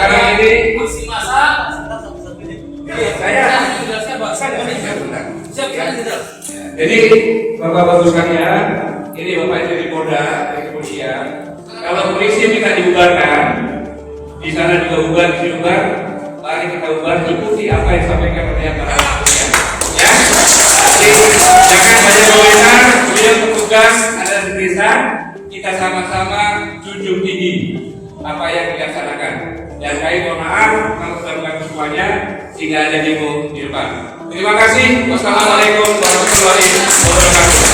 sekarang ini masih masak. saya Siap, Jenderal. jadi bapak-bapak sekalian, ini bapak itu di Polda, dari kepolisian. Kalau polisi minta dibubarkan, di sana juga bubar, di sini bubar, mari kita bubar, ikuti apa yang disampaikan oleh para kepolisian. Ya, jadi jangan banyak komentar. Beliau petugas ada di desa, kita sama-sama junjung tinggi apa yang dilaksanakan. Dan kami mohon maaf kalau sudah mengganggu semuanya sehingga ada demo di depan. Terima kasih. Wassalamualaikum warahmatullahi wabarakatuh.